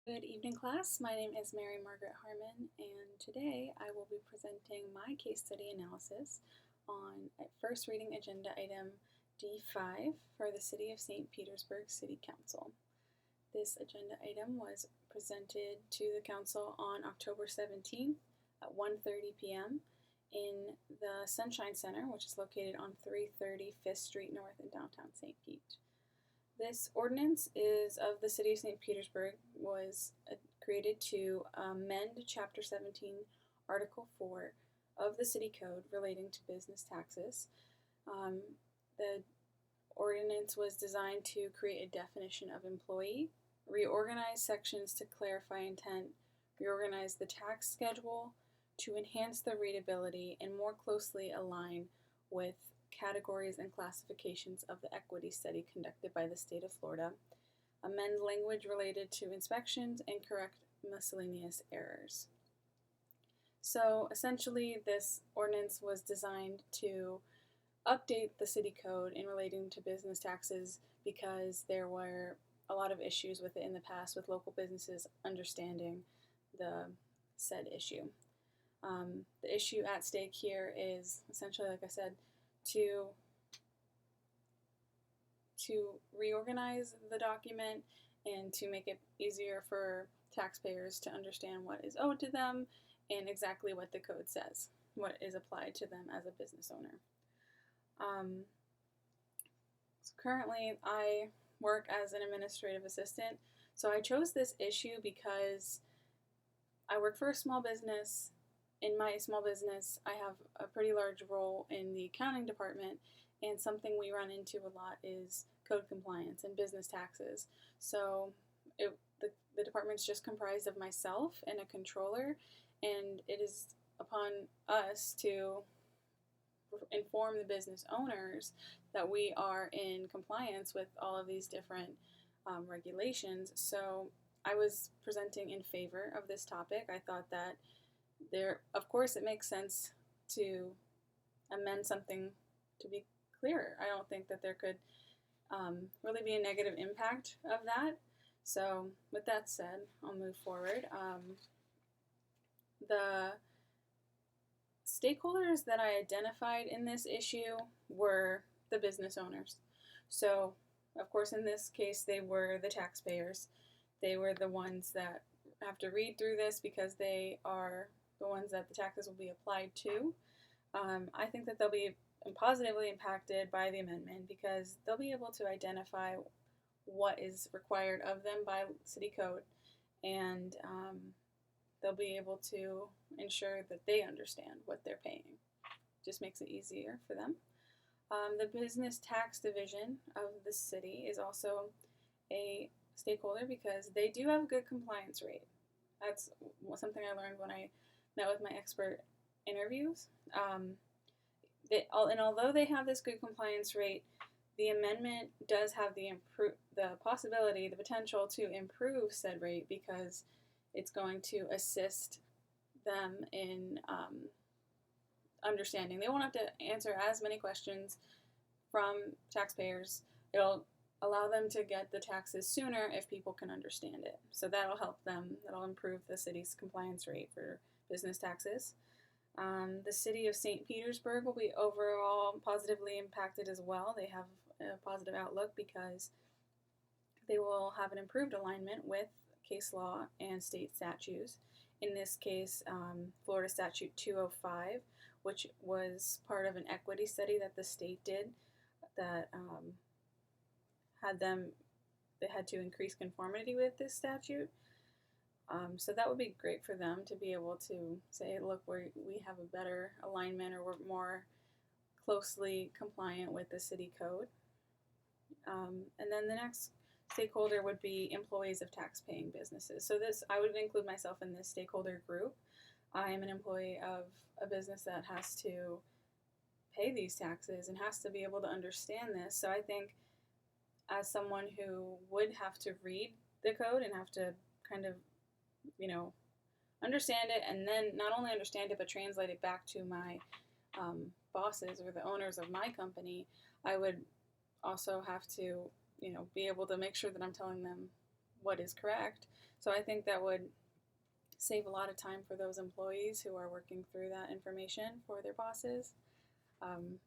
Good evening, class. My name is Mary-Margaret Harmon, and today I will be presenting my case study analysis on first reading agenda item D5 for the City of St. Petersburg City Council. This agenda item was presented to the Council on October 17th at 1:30 p.m. in the Sunshine Center, which is located on 330 5th Street North in downtown St. Pete. This ordinance is of the City of St. Petersburg, was created to amend Chapter 17, Article 4 of the City Code relating to business taxes. The ordinance was designed to create a definition of employee, reorganize sections to clarify intent, reorganize the tax schedule to enhance the readability and more closely align with categories and classifications of the equity study conducted by the state of Florida, amend language related to inspections, and correct miscellaneous errors. So essentially, this ordinance was designed to update the city code in relating to business taxes because there were a lot of issues with it in the past with local businesses understanding the said issue. The issue at stake here is essentially, like I said, to reorganize the document and to make it easier for taxpayers to understand what is owed to them and exactly what the code says, what is applied to them as a business owner. So currently, I work as an administrative assistant. So I chose this issue because I work for a small business. In my small business, I have a pretty large role in the accounting department, and something we run into a lot is code compliance and business taxes. So the department's just comprised of myself and a controller, and it is upon us to inform the business owners that we are in compliance with all of these different regulations. So I was presenting in favor of this topic. I thought that of course, it makes sense to amend something to be clearer. I don't think that there could really be a negative impact of that. So with that said, I'll move forward. The stakeholders that I identified in this issue were the business owners. So, of course, in this case, they were the taxpayers. They were the ones that have to read through this because they are the ones that the taxes will be applied to. I think that they'll be positively impacted by the amendment because they'll be able to identify what is required of them by city code, and they'll be able to ensure that they understand what they're paying. Just makes it easier for them. The business tax division of the city is also a stakeholder because they do have a good compliance rate. That's something I learned when I met with my expert interviews. And although they have this good compliance rate, the amendment does have the possibility, the potential to improve said rate because it's going to assist them in understanding. They won't have to answer as many questions from taxpayers. It'll allow them to get the taxes sooner if people can understand it. So that'll help them. That'll improve the city's compliance rate for business taxes. The city of St. Petersburg will be overall positively impacted as well. They have a positive outlook because they will have an improved alignment with case law and state statutes. In this case, Florida Statute 205, which was part of an equity study that the state did that they had to increase conformity with this statute. So that would be great for them to be able to say, look, we have a better alignment, or we're more closely compliant with the city code. And then the next stakeholder would be employees of tax-paying businesses. So I would include myself in this stakeholder group. I am an employee of a business that has to pay these taxes and has to be able to understand this. So I think as someone who would have to read the code and have to kind of understand it, and then not only understand it, but translate it back to my bosses or the owners of my company, I would also have to, be able to make sure that I'm telling them what is correct. So I think that would save a lot of time for those employees who are working through that information for their bosses. And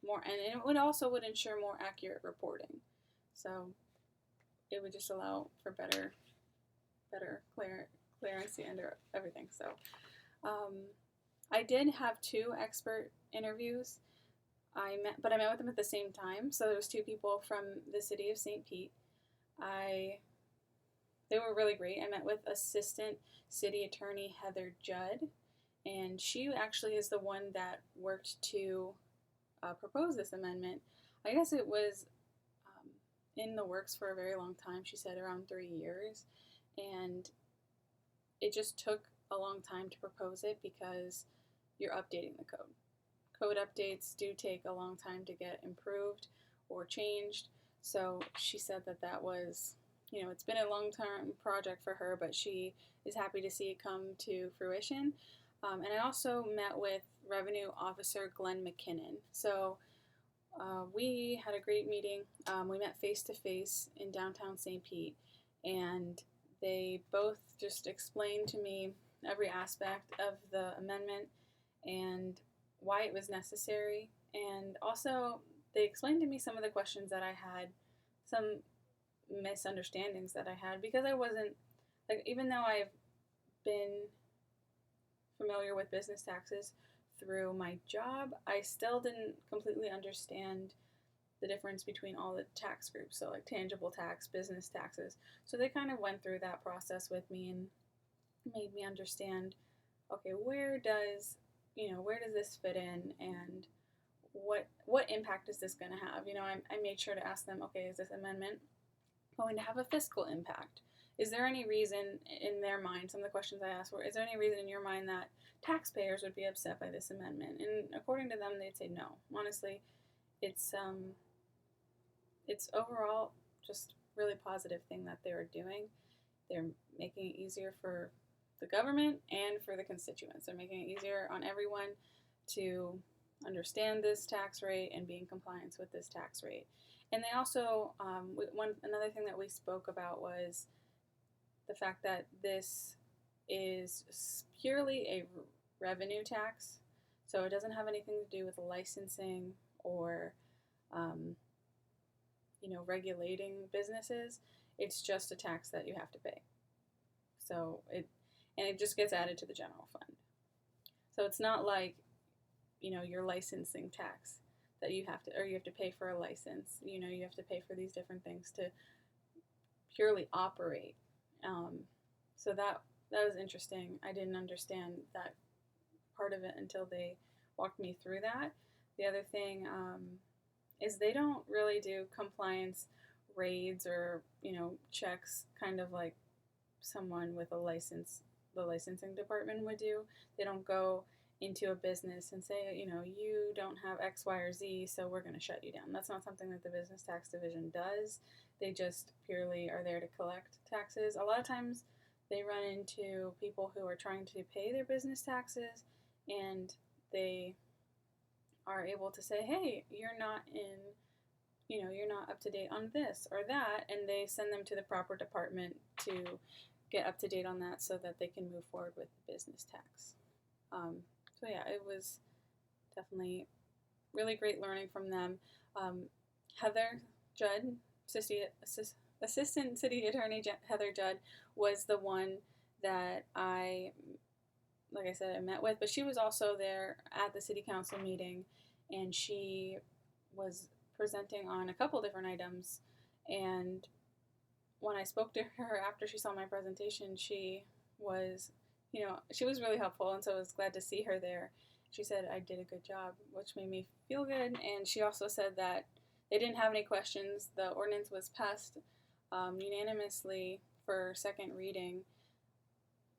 it would ensure more accurate reporting. So it would just allow for better clearance under everything. So I did have 2 expert interviews. I met with them at the same time. So there was 2 people from the city of St. Pete. They were really great. I met with Assistant City Attorney Heather Judd, and she actually is the one that worked to propose this amendment. I guess it was in the works for a very long time. She said around 3 years, and it just took a long time to propose it because you're updating the code. Code updates do take a long time to get improved or changed. So she said that was, it's been a long-term project for her, but she is happy to see it come to fruition. And I also met with Revenue Officer Glenn McKinnon. So we had a great meeting. We met face-to-face in downtown St. Pete, and they both just explained to me every aspect of the amendment and why it was necessary. And also, they explained to me some of the questions that I had, some misunderstandings that I had, because I wasn't, even though I've been familiar with business taxes through my job, I still didn't completely understand the difference between all the tax groups, so tangible tax, business taxes. So they kind of went through that process with me and made me understand, okay, where does this fit in, and what impact is this going to have? I made sure to ask them, okay, is this amendment going to have a fiscal impact? Is there any reason in their mind, some of the questions I asked were, is there any reason in your mind that taxpayers would be upset by this amendment? And according to them, they'd say no. Honestly, it's overall just really positive thing that they're doing. They're making it easier for the government and for the constituents. They're making it easier on everyone to understand this tax rate and be in compliance with this tax rate. And they also, another thing that we spoke about was the fact that this is purely a revenue tax, so it doesn't have anything to do with licensing or regulating businesses. It's just a tax that you have to pay. So it just gets added to the general fund. So it's not like your licensing tax that you have to pay for a license. You have to pay for these different things to purely operate. So that was interesting. I didn't understand that part of it until they walked me through that. The other thing is they don't really do compliance raids or checks kind of like someone with a license, the licensing department would do. They don't go into a business and say, you don't have X, Y, or Z, so we're going to shut you down. That's not something that the business tax division does. They just purely are there to collect taxes. A lot of times they run into people who are trying to pay their business taxes, and they are able to say, hey, you're not up to date on this or that, and they send them to the proper department to get up to date on that so that they can move forward with the business tax. So yeah, it was definitely really great learning from them. Heather Judd, Assistant City Attorney Heather Judd, was the one that I met with, but she was also there at the city council meeting, and she was presenting on a couple different items. And when I spoke to her after she saw my presentation, she was really helpful, and so I was glad to see her there. She said I did a good job, which made me feel good, and she also said that they didn't have any questions. The ordinance was passed unanimously for second reading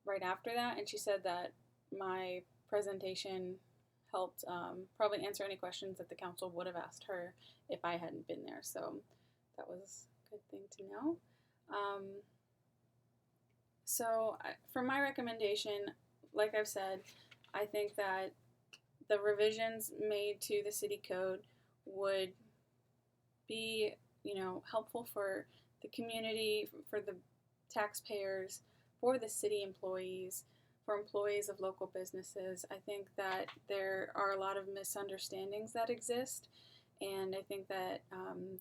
right after that, and she said that my presentation helped probably answer any questions that the council would have asked her if I hadn't been there, so that was a good thing to know. So for my recommendation, like I've said, I think that the revisions made to the city code would be, helpful for the community, for the taxpayers, for the city employees, for employees of local businesses. I think that there are a lot of misunderstandings that exist, and I think that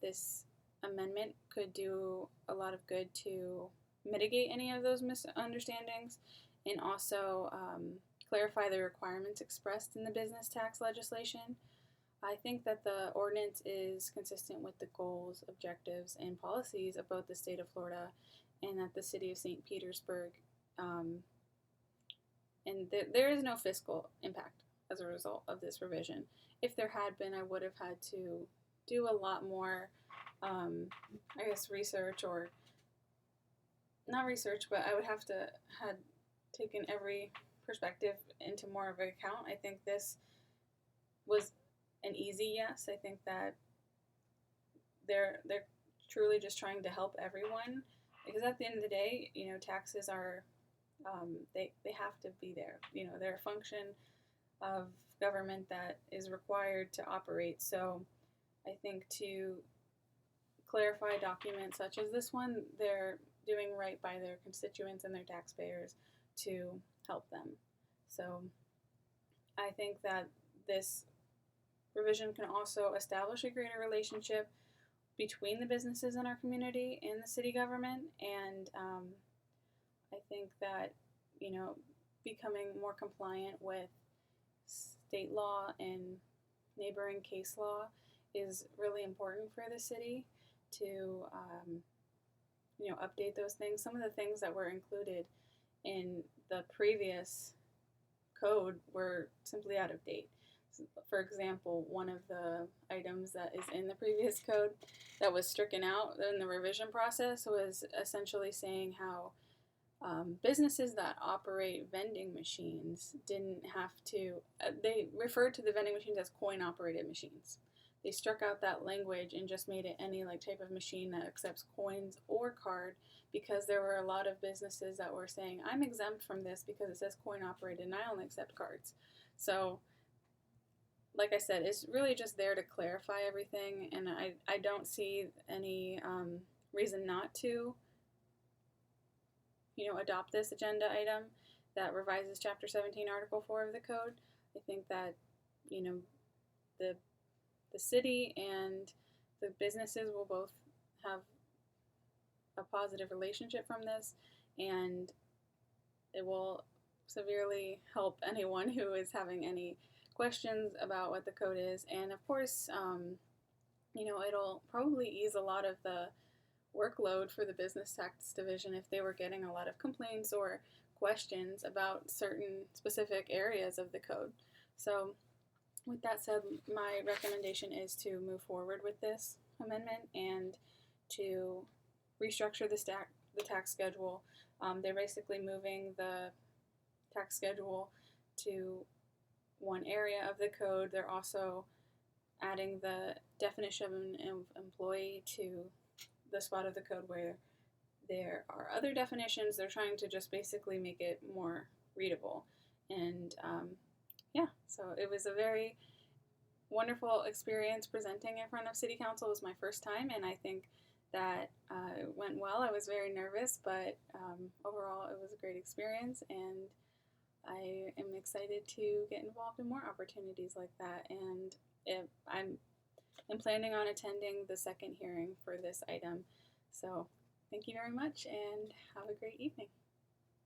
this amendment could do a lot of good to mitigate any of those misunderstandings and also clarify the requirements expressed in the business tax legislation. I think that the ordinance is consistent with the goals, objectives, and policies of both the state of Florida and that the city of St. Petersburg, and there is no fiscal impact as a result of this revision. If there had been, I would have had to do a lot more, research, or not research, but I would have to had taken every perspective into more of an account. I think this was an easy yes. I think that they're truly just trying to help everyone, because at the end of the day, taxes are they have to be there. They're a function of government that is required to operate. So I think to clarify documents such as this one, they're doing right by their constituents and their taxpayers to help them. So I think that this revision can also establish a greater relationship between the businesses in our community and the city government, and I think that becoming more compliant with state law and neighboring case law is really important for the city to update those things. Some of the things that were included in the previous code were simply out of date. For example, one of the items that is in the previous code that was stricken out in the revision process was essentially saying how businesses that operate vending machines didn't have to, they referred to the vending machines as coin-operated machines. They struck out that language and just made it any type of machine that accepts coins or card, because there were a lot of businesses that were saying, I'm exempt from this because it says coin-operated and I only accept cards. So like I said, it's really just there to clarify everything, and I don't see any reason not to, adopt this agenda item that revises Chapter 17, Article 4 of the Code. I think that, the city and the businesses will both have a positive relationship from this, and it will severely help anyone who is having any questions about what the code is. And of course, it'll probably ease a lot of the workload for the business tax division if they were getting a lot of complaints or questions about certain specific areas of the code. So with that said, my recommendation is to move forward with this amendment and to restructure the tax schedule. They're basically moving the tax schedule to one area of the code. They're also adding the definition of an employee to the spot of the code where there are other definitions. They're trying to just basically make it more readable. And so it was a very wonderful experience presenting in front of City Council. It was my first time, and I think that it went well. I was very nervous, but overall it was a great experience, and I am excited to get involved in more opportunities like that. And I'm planning on attending the second hearing for this item. So thank you very much, and have a great evening.